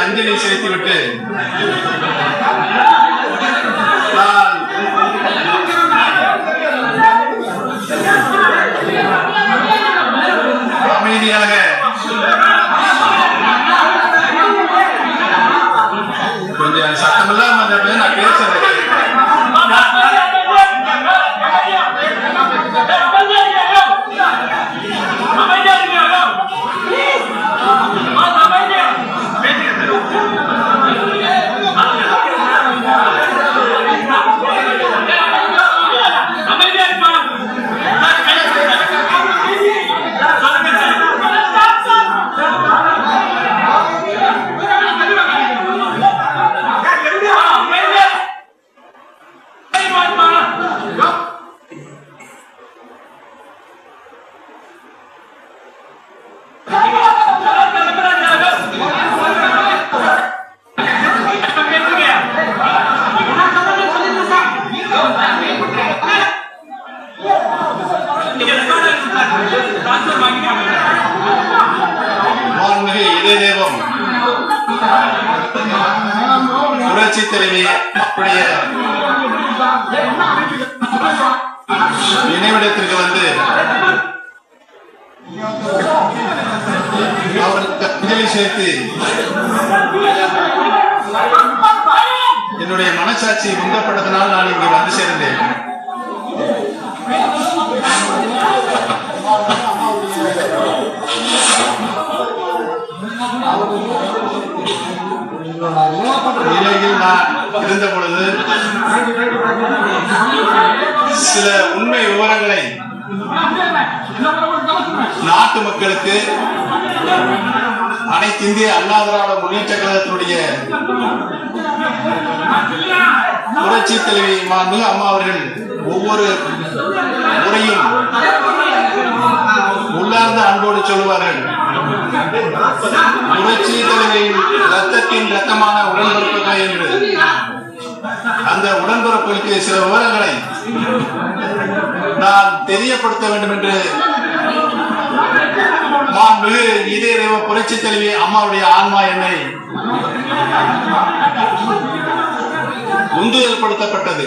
அஞ்சலி செலுத்திவிட்டு அமைதியாக கொஞ்சம் சத்தமில்லாம நான் பேசுறேன். புரட்சி தலைவி அப்படியே நினைவிடத்திற்கு வந்து அவருக்கு அஞ்சலி சேர்த்து என்னுடைய மனசாட்சி உந்தப்பட்டதனால் நான் இங்கு வந்து சேர்ந்தேன். நிலையில் நான் இருந்த பொழுது சில உண்மை விவரங்களை நாட்டு மக்களுக்கு அனைத்து இந்திய அண்ணா திராவிட முன்னேற்ற கழகத்தினுடைய புரட்சி தலைவி மாண்புமிகு அம்மா அவர்கள் ஒவ்வொரு முறையும் உள்ளார்ந்த அன்போடு சொல்லுவார்கள், புரட்சி தலைவியின் ரத்தத்தின் ரத்தமான உடன்பிறப்புகள் என்று. அந்த உடன்பிறப்புகளுக்கு சில விவரங்களை நான் தெரியப்படுத்த வேண்டும் என்று மாண்புமிகு இதய தெய்வ புரட்சி தலைவி அம்மாவுடைய ஆன்மா என்னை உந்துதல் படுத்தப்பட்டது.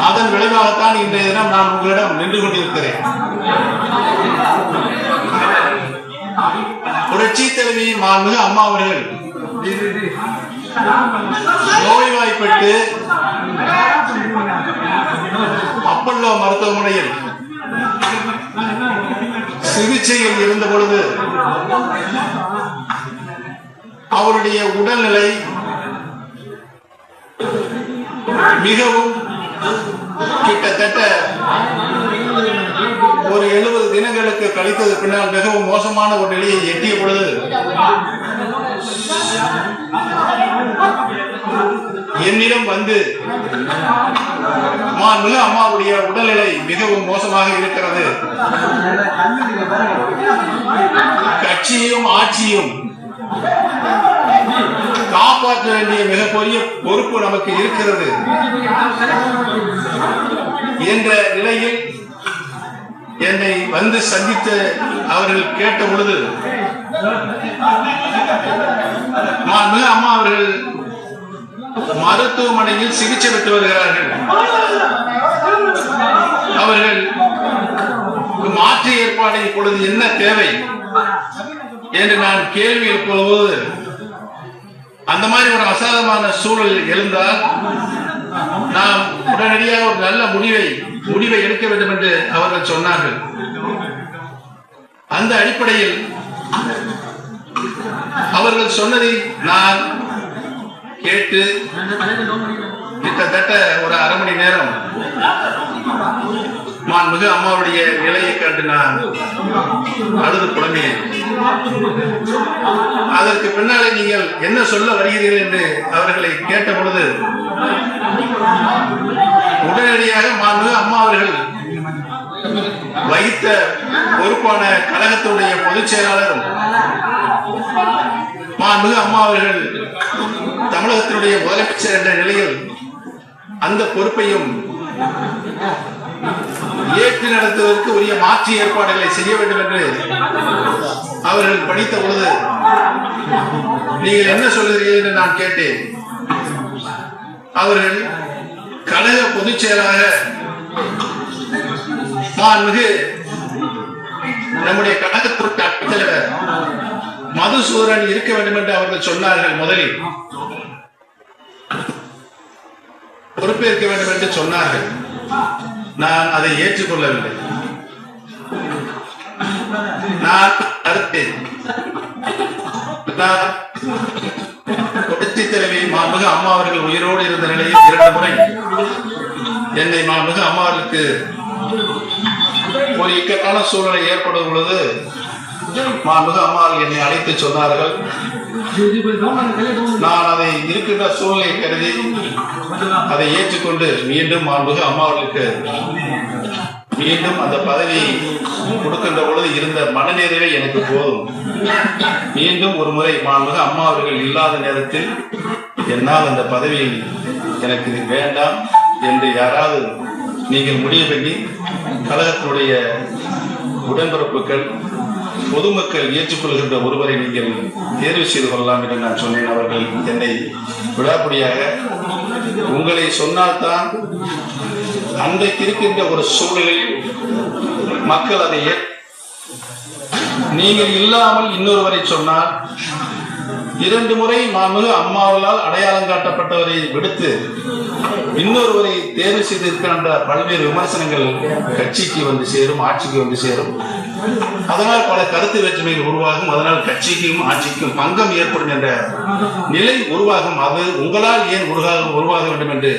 அதன் விளைவாகத்தான் இன்றைய தினம் நான் உங்களிடம் நின்று கொண்டிருக்கிறேன். புரட்சி தலைவி மாண்புமிகு அம்மா அவர்கள் நோய்வாய்ப்பட்டு அப்பல்லோ மருத்துவமனையில் சிகிச்சையில் இருந்த பொழுது அவருடைய உடல்நிலை மிகவும் கிட்டத்தட்ட ஒரு 70 தினங்களுக்கு கழித்தது பின்னால் மிகவும் மோசமான ஒரு நிலையை எட்டிய பொழுது என்னிடம் வந்து மாண்புமிகு அம்மாவுடைய உடல்நிலை மிகவும் மோசமாக இருக்கிறது, கட்சியும் ஆட்சியும் வேண்டிய மிகப்பெரிய பொறுப்பு நமக்கு இருக்கிறது என்ற நிலையில் என்னை வந்து சந்தித்த அவர்கள் கேட்ட பொழுது மாண்புமிகு அம்மா அவர்கள் மருத்துவமனையில் சிகிச்சை பெற்று வருகிறார்கள். அவர்கள் மாற்று ஏற்பாடு இப்பொழுது என்ன தேவை என்று நான் கேள்வி எழுப்பும்போது, அந்த மாதிரி ஒரு அசாதமான சூழல் எழுந்தால் நாம் உடனடியாக ஒரு நல்ல முடிவை எடுக்க வேண்டும் என்று அவர்கள் சொன்னார்கள். அந்த அடிப்படையில் அவர்கள் சொன்னதை நான் கேட்டு கிட்டத்தட்ட ஒரு அரை மணி நேரம் மாண்புமிகு அம்மாவுடைய நிலையை கண்டு நான் அழுது புலம்பினேன். அதற்கு பின்னாலே நீங்கள் என்ன சொல்ல வருகிறீர்கள் என்று அவர்களை கேட்ட பொழுது உடனடியாக மாண்புமிகு அம்மா அவர்கள் வகித்த பொறுப்பான கழகத்துடைய பொதுச் செயலாளரும் மாண்புமிகு அம்மா அவர்கள் தமிழகத்தினுடைய முதலமைச்சர் என்ற நிலையில் அந்த பொறுப்பையும் ஏற்று நடத்துவதற்கு உரிய மாற்று ஏற்பாடுகளை செய்ய வேண்டும் என்று அவர்கள் படித்த பொழுது நீங்கள் என்ன சொல்கிறீர்கள் என்று நான் கேட்டேன். அவர்கள் கழக பொதுச் செயலாளராக மாண்புமிகு நம்முடைய கழகத்திற்கு தலைவர் மதுசூதனன் இருக்க வேண்டும் என்று அவர்கள் சொன்னார்கள். முதலில் பொறுப்பேற்க வேண்டும் என்று சொன்னார்கள். நான் அதை ஏற்றுக்கொள்ளவில்லை. நான் கருத்தேன். புரட்சித் தலைவி மாண்புமிகு அம்மா அவர்கள் உயிரோடு இருந்த நிலையில் 2 முறை என்னை மாண்புமிகு அம்மா அவர்களுக்கு ஒரு இக்கட்டான சூழ்நிலை ஏற்படும் பொழுது மாண்புமிகு அம்மா என்னை அழைத்து சொன்னார்கள். நான் அதை இருக்கின்ற சூழ்நிலை கருதி அதை ஏற்றுக்கொண்டு மீண்டும் மாண்புமிகு அம்மா அவர்களுக்கு மீண்டும் அந்த பதவி கொடுக்கின்ற பொழுது இருந்த மனநிறைவே எனக்கு போதும். மீண்டும் ஒரு முறை மாண்புமிகு அம்மா அவர்கள் இல்லாத நேரத்தில் என்னால் அந்த பதவி எனக்கு வேண்டாம் என்று யாராவது நீங்கள் முடிவு பண்ணி கழகத்தினுடைய உடன்பிறப்புகள் பொதுமக்கள் ஏற்றுக்கொள்கின்ற ஒருவரை நீங்கள் தேர்வு செய்து கொள்ளலாம் என்று நான் சொன்னேன். அவர்கள் என்னை விடாப்படியாக உங்களை சொன்னால்தான் அன்றைக்கு இருக்கின்ற ஒரு சூழலில் மக்கள் அதை நீங்கள் இல்லாமல் இன்னொருவரை சொன்னால் 2 முறை மாண்புமிகு அம்மாவளால் அடையாளம் காட்டப்பட்டவரை விடுத்து இன்னொருவரை தேர்வு செய்திருக்கின்ற பல்வேறு விமர்சனங்கள் கட்சிக்கு வந்து சேரும், ஆட்சிக்கு வந்து சேரும். அதனால் பல கருத்து வேற்றுமைகள் உருவாகும். அதனால் கட்சிக்கும் ஆட்சிக்கும் பங்கம் ஏற்படும் என்ற நிலை உருவாகும். அது உங்களால் ஏன் உருவாக வேண்டும் என்று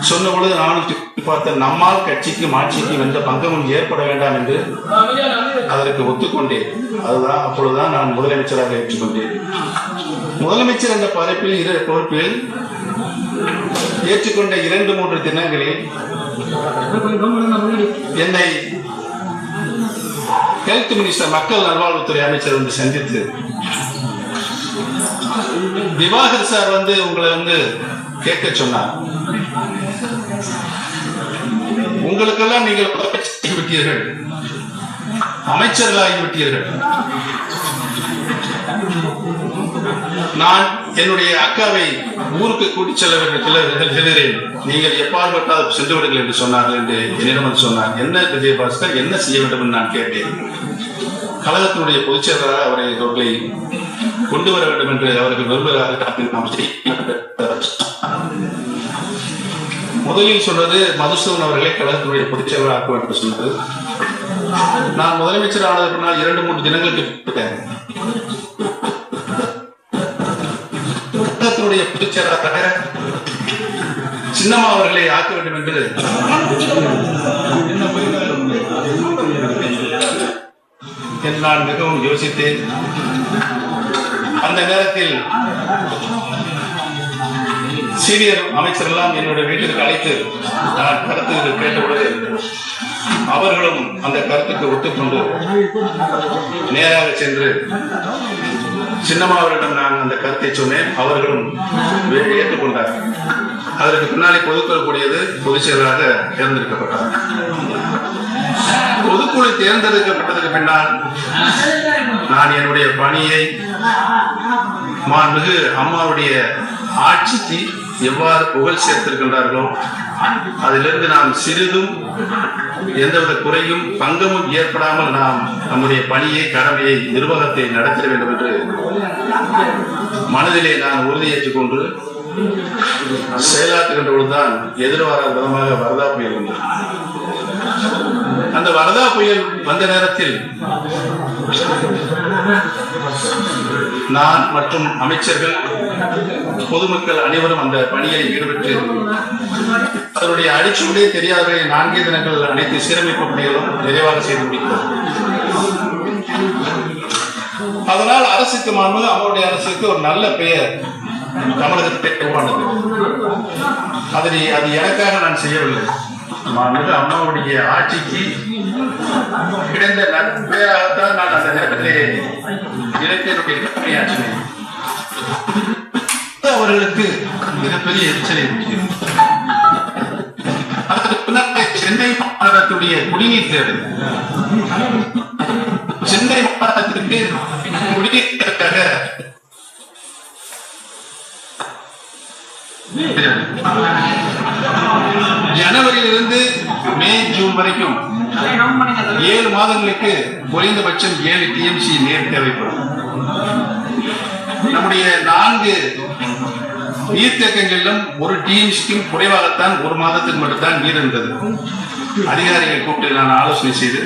சொன்ன பொழுது நானும் பார்த்த நம்மால் கட்சிக்கும் ஆட்சிக்கும் எந்த பங்கமும் ஏற்பட வேண்டாம் என்று அதற்கு ஒத்துக்கொண்டேன். அதுதான் அப்பொழுதுதான் நான் முதலமைச்சராக ஏற்றுக்கொண்டேன். முதலமைச்சர் என்ற பொறுப்பில் ஏற்றுக்கொண்ட 2-3 தினங்களில் என்னை ஹெல்த் மினிஸ்டர் மக்கள் நல்வாழ்வுத்துறை அமைச்சர் வந்து சந்தித்து, திவாகர் சார் வந்து உங்களை வந்து கேட்க சொன்னார். உங்களுக்கெல்லாம் நீங்கள் விட்டீர்கள், அமைச்சர்களாகிவிட்டீர்கள். நான் என்னுடைய அக்காவை ஊருக்கு கூட்டிச் செல்கிறேன், நீங்கள் எப்பாற்பட்டால் சென்று விடுங்கள் என்று சொன்னார்கள் என்று என்னிடம் சொன்னார். என்ன விஜயபாஸ்கர், என்ன செய்ய வேண்டும் என்று நான் கேட்டேன். கழகத்தினுடைய பொதுச் செயலராக அவர்களை கொண்டு வர வேண்டும் என்று அவர்கள் விரும்புகிறார்கள். முதலில் சொன்னது மதுசூதன் அவர்களை கழகத்தினுடைய பொதுச் செயலராக ஆக்க வேண்டும் என்று சொன்னது. நான் முதலமைச்சர் ஆனதற்கு பின்னால் 2-3 தினங்களுக்கு கழகத்தினுடைய பொதுச் செயலராக சின்னம்மா அவர்களை ஆக்க வேண்டும் என்று நான் மிகவும் யோசித்தேன். அந்த நேரத்தில் சீனியர் அமைச்சரெல்லாம் என்னுடைய வீட்டிற்கு அழைத்து நான் கருத்துக்கள் கேட்டபொழுது அவர்களும் அந்த கருத்துக்கு ஒத்துக்கொண்டு நேராக சென்று சின்னம்மா அவர்களிடம் நான் அந்த கருத்தை சொன்னேன். அவர்களும் ஏற்றுக்கொண்டார். அதற்கு பின்னாலே பொதுக்குழு கூடியது, பொதுச் செயலராக தேர்ந்தெடுக்கப்பட்டார். பொதுக்குழு தேர்ந்தெடுக்கப்பட்டதற்கு பின்னால் நான் என்னுடைய பணியை மாண்புமிகு அம்மாவுடைய ஆட்சிக்கு எவ்வாறு புகழ் சேர்த்திருக்கின்றார்களோ அதிலிருந்து நாம் சிறிதும் எந்தவித குறையும் பங்கமும் ஏற்படாமல் நாம் நம்முடைய பணியை, கடமையை, நிர்வாகத்தை நடத்த வேண்டும் என்று மனதிலே நான் உறுதியேற்றுக் கொண்டு செயலாற்றுகின்ற பொழுதுதான் எதிர்பாராத விதமாக வரதா புயல் வந்தது. அந்த வரதா புயல் வந்த நேரத்தில் நான் மற்றும் அமைச்சர்கள், பொதுமக்கள் அனைவரும் அந்த பணியில் ஈடுபட்டு அதனுடைய அடிச்சுவடே தெரியாத 4 தினங்கள் அனைத்து சீரமைப்பு பணிகளும் நிறைவாக செய்து முடித்தோம். அதனால் அரசுக்கு மாண்புமிகு அம்மாவுடைய அரசுக்கு ஒரு நல்ல பெயர் தமிழகத்தை உருவானது. அது எனக்காக நான் செய்யவில்லை. மாண்புமிகு அம்மாவுடைய ஆட்சிக்கு கிடைந்த நற்பெயராகத்தான் நான் அந்த நேரத்திலே இலக்கியனுடைய கடமையாற்றினேன். அவர்களுக்கு மிகப்பெரிய எச்சரிக்கை இருக்கிறது. அதற்கு பின்னாலே சென்னை மாநகரத்துடைய குடிநீர் தேர்தல், சென்னை மாநகரத்திற்கு குடிநீர் தேர்தலுக்காக ஜனவரியிலிருந்து மே, ஜூன் வரைக்கும் 7 மாதங்களுக்கு குறைந்தபட்சம் 7 TMC நீர் தேவைப்படும். நம்முடைய 4 நீர்த்தேக்கங்களிலும் 1 TMCக்கும் குறைவாகத்தான் 1 மாதத்துக்கு மட்டும்தான் நீர் இருந்தது. அதிகாரிகளை கூப்பிட்டு நான் ஆலோசனை செய்து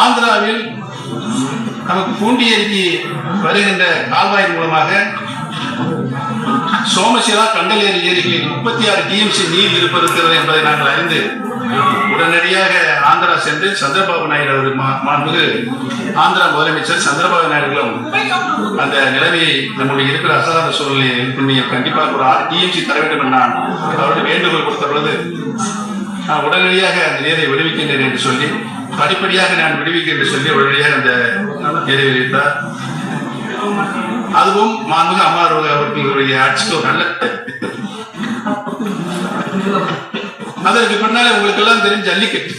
ஆந்திராவில் நமக்கு பூண்டியேரிக்கு வருகின்ற கால்வாய் மூலமாக சோமசிலா, கண்டலேரி ஏரிகளில் 36 TMC நீர் இருப்பது என்பதை நாங்கள் அறிந்து உடனடியாக ஆந்திரா சென்று சந்திரபாபு நாயுடு அவர் மாண்புமிகு ஆந்திரா முதலமைச்சர் சந்திரபாபு நாயுடுகளும் அந்த நிலைமையை நம்முடைய இருக்கிற அசாதாரண சூழ்நிலையை கண்டிப்பாக ஒரு 6 TMC தர வேண்டும் என்று நான் அவருடைய வேண்டுகோள் கொடுத்த பொழுது உடனடியாக அந்த நீரை விடுவிக்கின்றேன் என்று சொல்லி, படிப்படியாக நான் விடுவிக்கிறேன் என்று சொல்லி உடனடியாக அந்த நீரை விடுவித்தார். அதுவும் மாண்புமிகு அம்மா அவர்களுடைய ஆட்சிக்கு ஒரு நல்ல. அதற்கு பின்னாலே உங்களுக்கு எல்லாம் தெரியும் ஜல்லிக்கட்டு.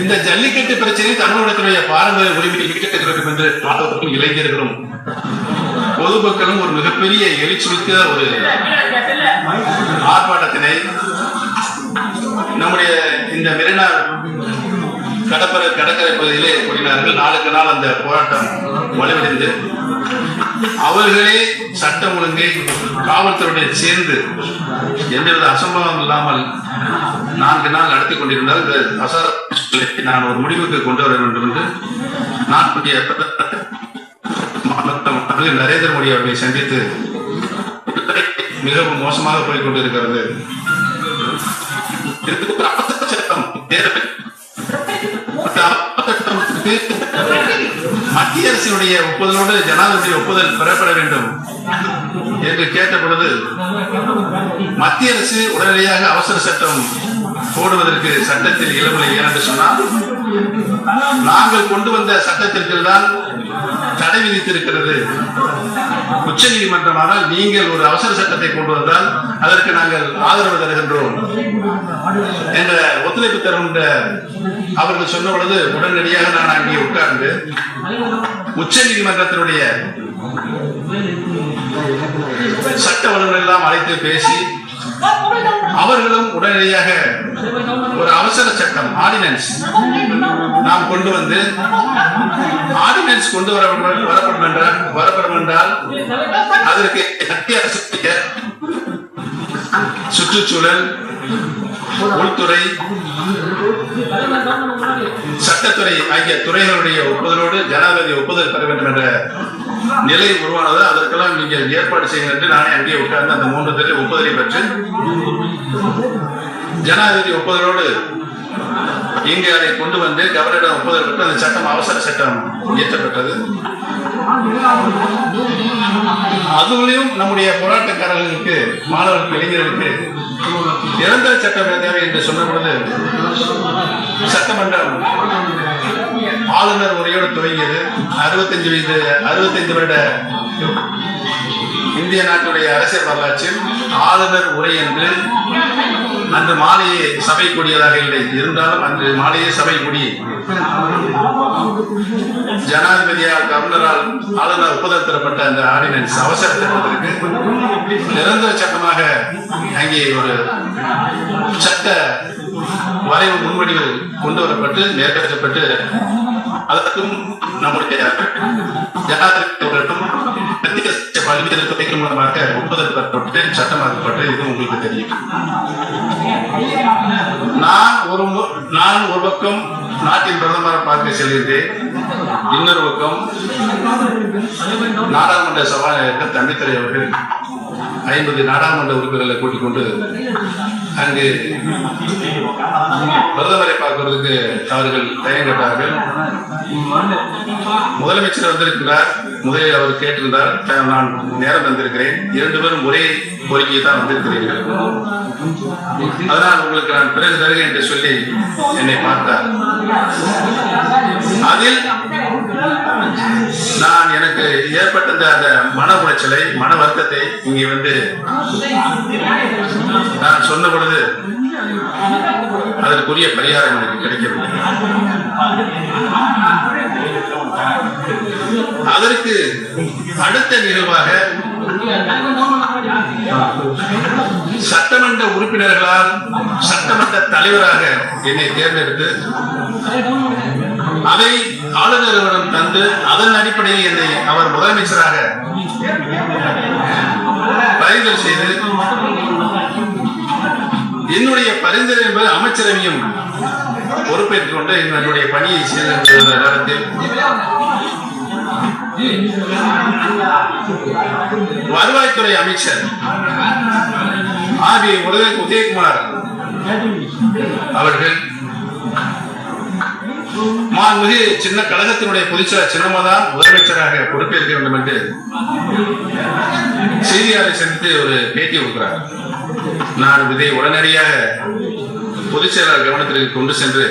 இந்த ஜல்லிக்கட்டு பிரச்சனை தமிழகத்தினுடைய பாரம்பரிய உரிமையை மீட்டெடுக்க வேண்டும் என்று மாணவர்களும் இளைஞர்களும் பொதுமக்களும் ஒரு மிகப்பெரிய எழுச்சி மிக்க ஒரு ஆர்ப்பாட்டத்தினை நம்முடைய இந்த மெரினா கடற்கரை பகுதியிலே கூறினார்கள். நாளுக்கு நாள் அந்த போராட்டம் வலுவடைந்து அவர்களே சட்டம் ஒழுங்கை காவல்துறையுடைய சேர்ந்து எந்தவித அசம்பவம் இல்லாமல் 4 நாள் நடத்தி கொண்டிருந்தால் இந்த அசாதாரண நான் ஒரு முடிவுக்கு கொண்டு வர வேண்டும் என்று நான் நரேந்திர மோடி அவர்களை சந்தித்து மிகவும் மோசமாக போய் கொண்டிருக்கிறது, மத்திய அரசினுடைய ஒப்புதலோடு ஜனாதிபதி ஒப்புதல் பெறப்பட வேண்டும் என்று கேட்ட பொழுது மத்திய அரசு உடனடியாக அவசர சட்டம் போடுவதற்கு சட்டத்தில் இளமுறை என்று சொன்னால், நாங்கள் கொண்டு வந்த சட்டத்திற்கு தான் தடை விதித்திருக்கிறது உச்ச நீதிமன்றம். ஆனால் நீங்கள் ஒரு அவசர சட்டத்தை கொண்டு வந்தால் அதற்கு நாங்கள் ஆதரவு தருகின்றோம் என்ற ஒத்துழைப்பு தரும் அவர்கள் சொன்ன பொழுது உடனடியாக நான் அங்கே உட்கார்ந்து உச்ச நீதிமன்றத்தினுடைய சட்ட வல்லுநர்கள் எல்லாம் அழைத்து பேசி அவர்களும் உடனடியாக ஒரு அவசர சட்டம் ஆர்டினன்ஸ் நாம் கொண்டு வந்து ஆர்டினன்ஸ் கொண்டு வரப்படும் என்றால் அதற்கு மத்திய அரசு சுற்றுச்சூழல், உள்துறை, சட்டத்துறை ஆகிய துறைகளுடைய ஒப்புதலோடு ஜனாதிபதி ஒப்புதல் பெற வேண்டும் என்ற நிலை உருவானது. அதற்கெல்லாம் நீங்கள் ஏற்பாடு செய்யுங்கள் என்று நானே அங்கே உட்கார்ந்து அந்த 3 பேரை ஒப்புதலை பெற்று ஜனாதிபதி ஒப்புதலோடு இங்கே அதை கொண்டு வந்து கவர்னரிடம் ஒப்புதல் பெற்று அந்த சட்டம் அவசர சட்டம் இயற்றப்பட்டது. அதுலயும் நம்முடைய போராட்டக்காரர்களுக்கு, மாணவர்களுக்கு, இளைஞர்களுக்கு நிரந்தர சட்டம் தேவை என்று சொன்ன பொழுது சட்டமன்றம் ஆளுநர் உரையோடு துவங்கியது. 65 வருட இந்திய நாட்டுடைய அரசியல் வரலாற்றில் ஆளுநர் உரை என்று அன்று மாலையே சபை கூடியதாக இல்லை. இருந்தாலும் அன்று மாலையே சபை கூடி ஜனாதிபதியால் கவர்னரால் ஆளுநர் ஒப்புதல் தரப்பட்ட அந்த ஆர்டினன்ஸ் அவசர சட்டத்திற்கு நிரந்தர சட்டமாக அங்கே ஒரு சட்ட வரைவு முன்வடிவு கொண்டு வரப்பட்டு நிறைவேற்றப்பட்டு அதற்கும் நம்முடைய ஜனாதிபதிகளுக்கும் பல்வேறு துறைகள் மூலமாக ஒப்புதல் பெறப்பட்டு சட்டமாக்கப்பட்டு இது உங்களுக்கு தெரியும். நான் ஒரு பக்கம் நாட்டின் பிரதமரை பார்க்க செல்கின்றேன், இன்னொரு பக்கம் நாடாளுமன்ற சபாநாயகர் தம்பித்துரை அவர்கள் 50 நாடாளுமன்ற உறுப்பினர்களை கூட்டிக் கொண்டு அங்கு பிரதமரை பார்ப்பதற்கு அவர்கள் தயங்கட்டார்கள். முதலமைச்சர் வந்திருக்கிறார், முதலில் அவர் கேட்டிருந்தார், நான் நேரம் வந்திருக்கிறேன், 2 பேரும் ஒரே கோரிக்கையை தான் வந்திருக்கிறீர்கள், அதனால் உங்களுக்கு நான் பிறகு தருகிறேன் என்று சொல்லி என்னை பார்த்தார். அதில் நான் எனக்கு ஏற்பட்ட அந்த மன உளைச்சலை, மன வருத்தத்தை இங்கே வந்து நான் சொன்ன பொழுது அதற்குரிய பரிகாரம் எனக்கு கிடைக்கவில்லை. அதற்கு அடுத்த நிகழ்வாக சட்டமன்ற உறுப்பினர்களால் சட்டமன்ற தலைவராக என்னை தேர்ந்தெடுத்து அதை ஆளுநரிடம் தந்து அதன் அடிப்படையில் என்னை அவர் முதலமைச்சராக பரிந்துரை செய்து என்னுடைய பரிந்துரை என்பது அமைச்சரவையும் பொறுப்பேற்றுக் கொண்டு என்னுடைய பணியை செய்த நேரத்தில் வருவாய்த்துறை அமைச்சர் ஆர்.பி. உதயகுமார் அவர்கள் மாண்புமிகு சின்ன கழகத்தினுடைய பொதுச்செயலாளர் சின்னமாதான் முதலமைச்சராக பொறுப்பேற்க வேண்டும் என்று செய்தியாளரை சந்தித்து ஒரு பேட்டி கொடுக்கிறார். நான் இதை உடனடியாக பொதுச்செயலாளர் கவனத்திற்கு கொண்டு சென்று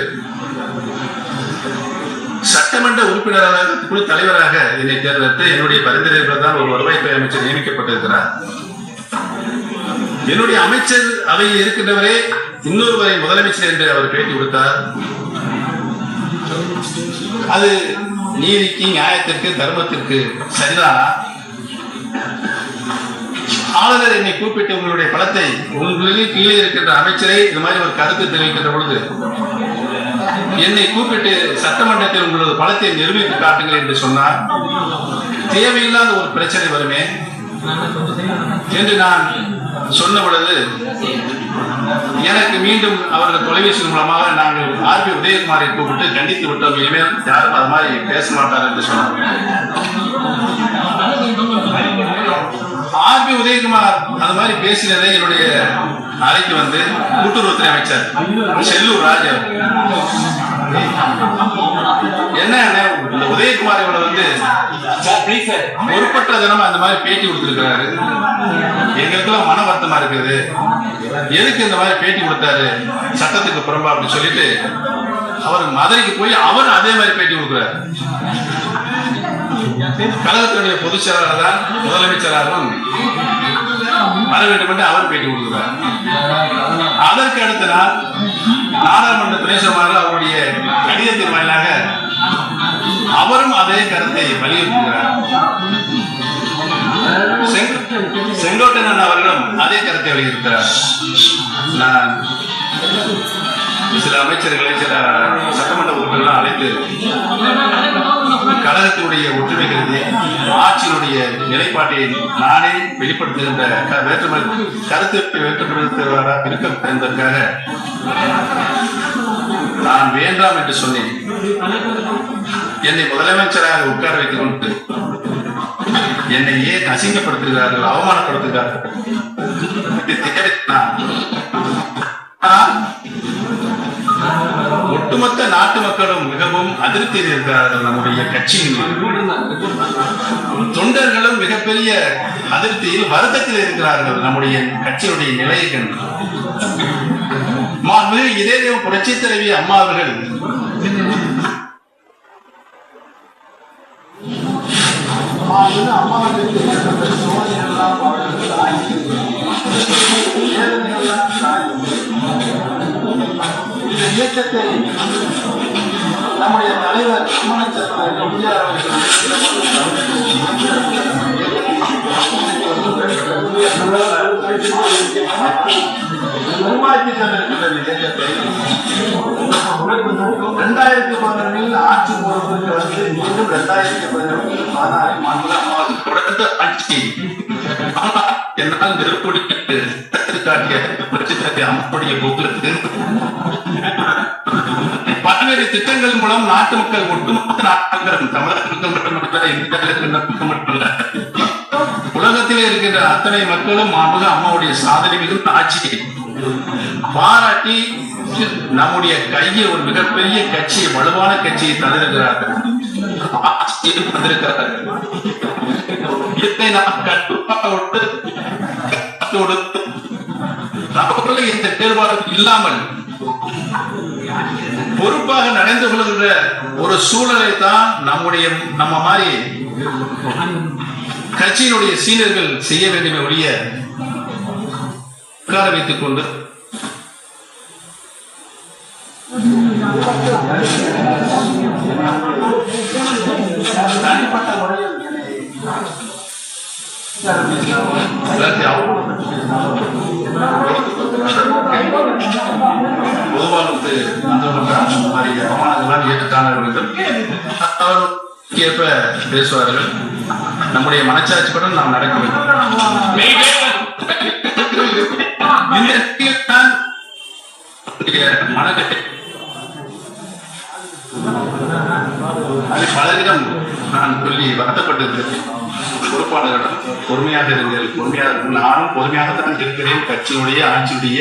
சட்டமன்ற உறுப்பினராக குழு தலைவராக என்னை தேர்ந்தெடுத்து என்னுடைய பரிந்துரைகள் தான் ஒரு வருவாய்த்துறை அமைச்சர் நியமிக்கப்பட்டிருக்கிறார். என்னுடைய அமைச்சர் அவையில் இருக்கின்றவரே இன்னொருவரை முதலமைச்சர் என்று அவர் பேட்டி கொடுத்தார். அது நீதிக்கு, நியாயத்திற்கு, தர்மத்திற்கு சரிதானா? ஆளுநர் என்னை கூப்பிட்டு உங்களுடைய பலத்தை உங்களுக்கு கீழே இருக்கின்ற அமைச்சரை இந்த மாதிரி ஒரு கருத்து தெரிவிக்கின்ற பொழுது என்னை கூப்பிட்டு சட்டமன்றத்தில் உங்களது பலத்தை நிரூபித்து காட்டுங்கள் என்று சொன்னார். தேவையில்லாத ஒரு பிரச்சனை வருமே என்று நான் சொன்ன பொழுது எனக்கு மீண்டும் அவர்கள் தொலைபேசி மூலமாக நாங்கள் ஆர்.பி. உதயகுமாரை கூப்பிட்டு கண்டித்து விட்டோம், இனிமேல் யாரும் அது மாதிரி பேச மாட்டார் என்று சொன்னார். ஆர்.பி. உதயகுமார் அது மாதிரி பேசினதை என்னுடைய அறைக்கு வந்து கூட்டுறவுத்துறை அமைச்சர் செல்லூர் ராஜ் என்ன இந்த உதயகுமார் இவரை வந்து பொறுப்பற்ற தினமா அந்த மாதிரி பேட்டி கொடுத்திருக்கிறாரு, எங்களுக்கெல்லாம் மன வருத்தமா இருக்குது, எதுக்கு இந்த மாதிரி பேட்டி கொடுத்தாரு சட்டத்துக்கு புறம்பா அப்படின்னு சொல்லிட்டு அவர் மதுரைக்கு போய் அவர் அதே மாதிரி பேட்டி கொடுக்கிறார். கழகத்தினுடைய பொதுச் செயலாளர் தான் முதலமைச்சராகவும் வர வேண்டும் என்று அவர் பேட்டி கொடுக்கிறார். அதற்கு அடுத்த நாள் நாடாளுமன்ற துணை சபாநாயகர் அவருடைய கடிதத்தின் வாயிலாக அவரும் அதே கருத்தை வலியுறுத்துகிறார். செங்கோட்டையன் அவர்களும் அதே கருத்தை வலியுறுத்துகிறார். நான் சில அமைச்சர்களை, சில சட்டமன்ற உறுப்பினர்கள் அழைத்து கழகத்தினுடைய ஒற்றுமை கருதி ஆட்சியினுடைய நிலைப்பாட்டை நானே வெளிப்படுத்துகின்ற கருத்து வேற்றுப்படுத்துவதாக இருக்க என்பதற்காக நான் வேண்டாம் என்று சொன்னேன். என்னை முதலமைச்சராக உட்கார வைத்துக் கொண்டு என்னை ஏன் அசிங்கப்படுத்துகிறார்கள், அவமானப்படுத்துகிறார்கள்? ஒட்டுமொத்த நாட்டு மக்களும் மிகவும் அதிருப்தியில் இருக்கிறார்கள். நம்முடைய கட்சியின் தொண்டர்களும் மிகப்பெரிய அதிருப்தியில், வருத்தத்தில் இருக்கிறார்கள் நம்முடைய கட்சியுடைய நிலையை கண்டு. இதே புரட்சி தலைவி அம்மா அவர்கள் அம்மாவுக்கு சோதனைகள்லாம் அவர்களுக்கு ஆகி இந்த இயக்கத்தை நம்முடைய தலைவர் திருமணச்சந்திரன் எம்ஜிஆர் உருவாக்கி சென்றிருக்கின்ற இயக்கத்தை 2011 ஆட்சி பொறுப்புக்கு வந்து மீண்டும் 2017 மாநில அம்மாவுக்கு தொடர்ந்து ஆட்சி என்னால் நெருக்கடிக்கு காட்டிய அம்மாவுடைய போக்குவரத்து பல்வேறு திட்டங்கள் மூலம் நாட்டு மக்கள் ஒட்டுமொத்த நாட்கள் தமிழகத்திற்கு மட்டுமல்ல உலகத்திலே இருக்கின்ற அத்தனை மக்களும் அம்மாவுடைய சாதனை மிகுந்த ஆட்சியை பாராட்டி நம்முடைய கையில் ஒரு மிகப்பெரிய கட்சியை வலுவான கட்சியை தந்திருக்கிறார்கள். இதை நாம் கட்டுப்பாடு இந்த செயல்பாடு இல்லாமல் பொறுப்பாக நடந்து கொள்கின்ற ஒரு சூழலை தான் நம்ம மாதிரி கட்சியினுடைய சீனியர்கள் செய்ய வேண்டுமே ஒழிய உட்கார வைத்துக் கொண்டு தனிப்பட்ட முறையில் பொதுவாழ்வுக்கு அவமானங்கள்லாம் ஏற்றுத்தானவர்கள் அவருக்கேற்ப பேசுவார்கள். நம்முடைய மனச்சாட்சிப்படம் நாம் நடக்க வேண்டும். மனக்கட்டை அது பலரிடம் நான் சொல்லி வருத்தப்பட்டிருக்கிறேன். பொறுப்பாளர்களிடம் பொறுமையாக இருங்கள், பொறுமையாக நானும் பொறுமையாகத்தான் இருக்கிறேன். கட்சியுடைய ஆட்சியுடைய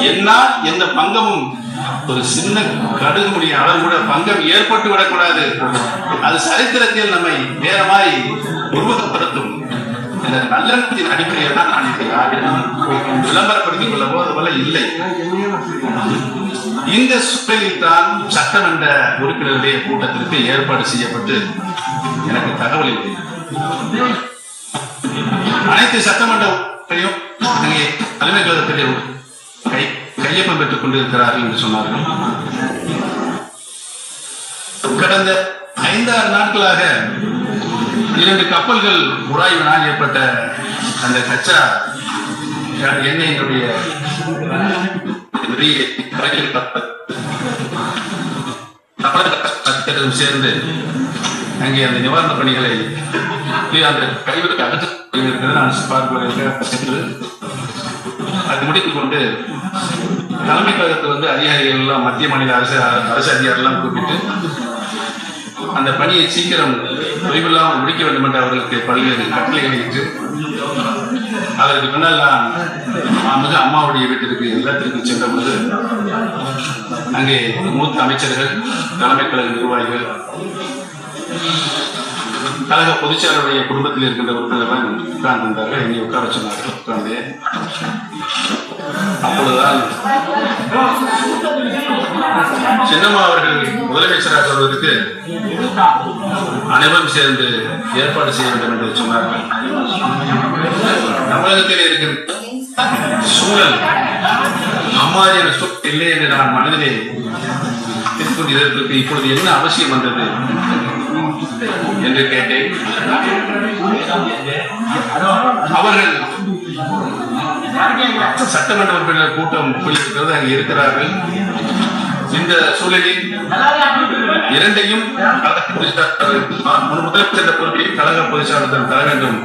என்னால் எந்த பங்கமும் ஒரு சின்ன கடுகுடைய அளவு கூட பங்கம் ஏற்பட்டு விடக்கூடாது. அது சரித்திரத்தில் நம்மை வேற மாதிரி உருவகப்படுத்தும் இந்த நல்லெண்ணத்தின் அடிப்படையில் தான் நான் இதை விளம்பரப்படுத்திக் கொள்ள போதுவல்ல இல்லை. இந்த சூழலில் தான் சட்டமன்ற உறுப்பினர்களுடைய கூட்டத்திற்கு ஏற்பாடு செய்யப்பட்டு எனக்கு தகவல் இல்லை. அனைத்து சட்டமன்ற தலைமை கழகத்திலே கையொப்பம் பெற்றுக் கொண்டிருக்கிறார்கள் என்று சொன்னார்கள். கடந்த 5-6 நாட்களாக 2 கப்பல்கள் உராய்வினால் ஏற்பட்ட அந்த கச்சா எண்ணெயினுடைய சேர்ந்து அங்கே அந்த நிவாரண பணிகளை அந்த கைவிட்டு அகற்ற நான் பார்ப்பதற்காக சென்று அது முடித்துக் கொண்டு தலைமை கழகத்தில் அதிகாரிகள் எல்லாம் மத்திய மாநில அரசு அதிகாரிகள் எல்லாம் கூப்பிட்டு அந்த பணியை சீக்கிரம் தொய்வில்லாமல் முடிக்க வேண்டும் என்று அவர்களுக்கு பல்வேறு கட்டளைகளை இட்டு அதற்கு பின்னால் நான் அம்மாவுடைய வீட்டிற்கு இல்லத்திற்கு சென்ற பொழுது அங்கே மூத்த அமைச்சர்கள், தலைமை கழக நிர்வாகிகள், கழக பொதுச்செயலாளருடைய குடும்பத்தில் இருக்கின்ற உறுப்பினர்கள் உட்கார்ந்திருந்தார்கள். என்னை உட்கார சொன்னார்கள். உட்கார்ந்து அப்பொழுதுதான் சின்னம்மா அவர்கள் முதலமைச்சராக சொல்வதற்கு அனைவரும் சேர்ந்து ஏற்பாடு செய்ய வேண்டும் என்று சொன்னார்கள். தமிழகத்தில் இருக்கின்ற சூழல் அம்மாதிரி இல்லை என்று நான் மனதிலே இதற்கு இப்பொழுது என்ன அவசியம் வந்தது என்று கேட்டேன். அவர்கள் சட்டமன்ற உறுப்பினர் கூட்டம் இருக்கிறது, அங்கே இருக்கிறார்கள். இந்த சூழலில் இரண்டையும் முதலமைச்சர் பொறுப்பை கழக பொதுச்சாளர் தர வேண்டும்,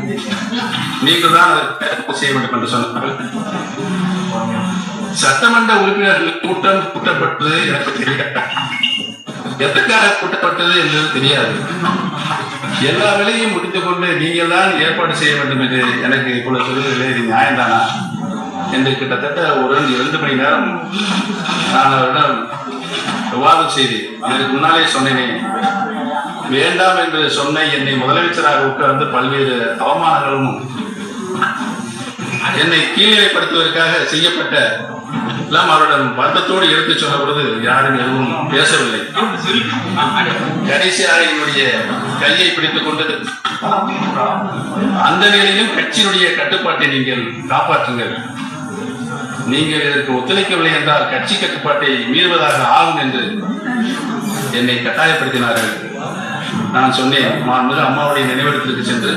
நீங்கள் தான் செய்ய வேண்டும் என்று சொன்னார்கள். சட்டமன்ற உறுப்பினர்கள் கூட்டம் கூட்டப்பட்டது எனக்கு தெரியாது, எதற்காக கூட்டப்பட்டது என்று தெரியாது. எல்லா வேலையும் முடித்துக் கொண்டு நீங்கள் தான் ஏற்பாடு செய்ய வேண்டும் என்று எனக்கு இப்பொழுது சொல்லுவதில்லை. இது நியாயம்தானா என்று கிட்டத்தட்ட ஒரு 2 மணி நேரம் நான் அவரிடம் விவாதம் செய்து இதற்கு முன்னாலே சொன்னேனே, வேண்டாம் என்று சொன்ன என்னை முதலமைச்சராக உட்கார்ந்து பல்வேறு அவமானங்களும் என்னை கீழ்நிலைப்படுத்துவதற்காக செய்யப்பட்ட எல்லாம் அவரிடம் வருத்தத்தோடு எடுத்து சொன்ன பொழுது யாரும் எதுவும் பேசவில்லை. கடைசியாக என்னுடைய கையை பிடித்துக் கொண்டு அந்த நிலையிலும் கட்சியினுடைய கட்டுப்பாட்டை நீங்கள் காப்பாற்றுங்கள், நீங்கள் இதற்கு ஒத்துழைக்கவில்லை என்றால் கட்சி கட்டுப்பாட்டை மீறுவதாக ஆகும் என்று என்னை கட்டாயப்படுத்தினார்கள். நான் சொன்னேன், மாண்புமிகு அம்மாவுடைய நினைவிடத்திற்கு சென்று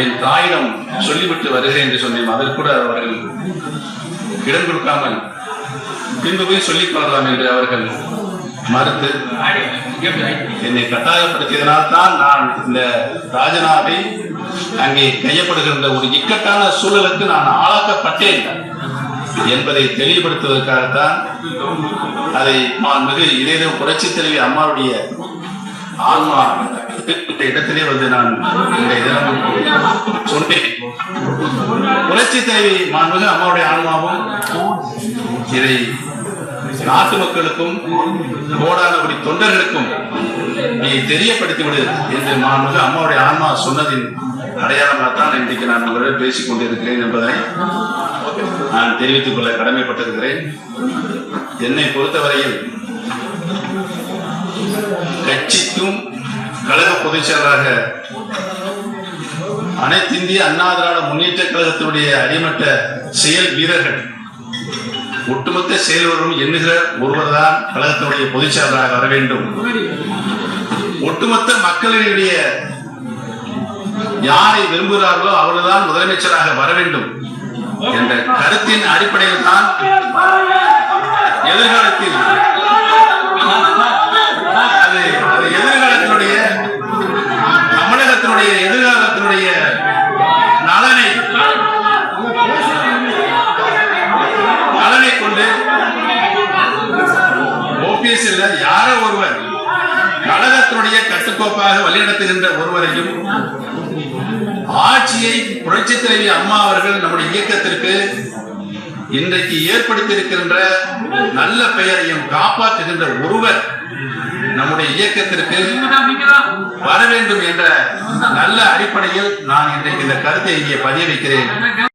என் தாயிடம் சொல்லிவிட்டு வருகிறேன் என்று சொன்னேன். அதற்கு கூட அவர்கள் இடம் கொடுக்காமல் பின்பு போய் சொல்லிக் கொள்ளலாம் என்று அவர்கள் மறுத்து என்னை கட்டாயப்படுத்தியதனால் தான் நான் இந்த ராஜினாவை அங்கே கையப்படுகின்ற ஒரு இக்கட்டான சூழலுக்கு நான் ஆளாக்கப்பட்டேன் என்பதை தெளிவுபடுத்துவதற்காகத்தான் அதை மாண்புமிகு இதய புரட்சி தலைவி அம்மாவுடைய ஆன்மா இடத்திலே வந்து நான் இந்த தினம் சொன்னேன். புரட்சி தலைவி மாண்புமிகு அம்மாவுடைய ஆன்மாவும் இதை நாட்டு மக்களுக்கும் கோடானபடி தொண்டர்களுக்கும் நீ தெரியப்படுத்திவிடு என்று மாண்புமிகு அம்மாவுடைய ஆன்மா சொன்னதின் அடையாளமாகத்தான் இன்றைக்கு நான் உங்களிடம் பேசிக் கொண்டிருக்கிறேன் என்பதனை நான் தெரிவித்துக் கொள்ள கடமைப்பட்டிருக்கிறேன். என்னை பொறுத்தவரையில் கட்சிக்கும் கழக பொதுச் செயலராக அனைத்து இந்திய அண்ணா திராவிட முன்னேற்ற கழகத்தினுடைய அடிமட்ட செயல் வீரர்கள் ஒட்டுமொத்த செயல்வரும் எண்ணுகிற ஒருவர் தான் கழகத்தினுடைய பொதுச் செயலராக வர வேண்டும். ஒட்டுமொத்த மக்களினுடைய யாரை விரும்புகிறார்களோ அவர்கள்தான் முதலமைச்சராக வர வேண்டும் என்ற கருத்தின் அடிப்படையில் தான் எதிர்காலத்தில் அது எதிர்காலத்தினுடைய தமிழகத்தினுடைய எதிர்காலத்தினுடைய நலனை கொண்டு ஓபிஎஸ் யாரோ ஒருவர் கழகத்தினுடைய கட்டுக்கோப்பாக வழிநடத்துகின்ற ஒருவரையும் ஆட்சியை புரட்சி தலைவி அம்மா அவர்கள் நம்முடைய இயக்கத்திற்கு இன்றைக்கு ஏற்படுத்தியிருக்கின்ற நல்ல பெயரையும் காப்பாற்றுகின்ற ஒருவர் நம்முடைய இயக்கத்திற்கு வர வேண்டும் என்ற நல்ல அடிப்படையில் நான் இன்றைக்கு இந்த கருத்தை இங்கே பதிய வைக்கிறேன்.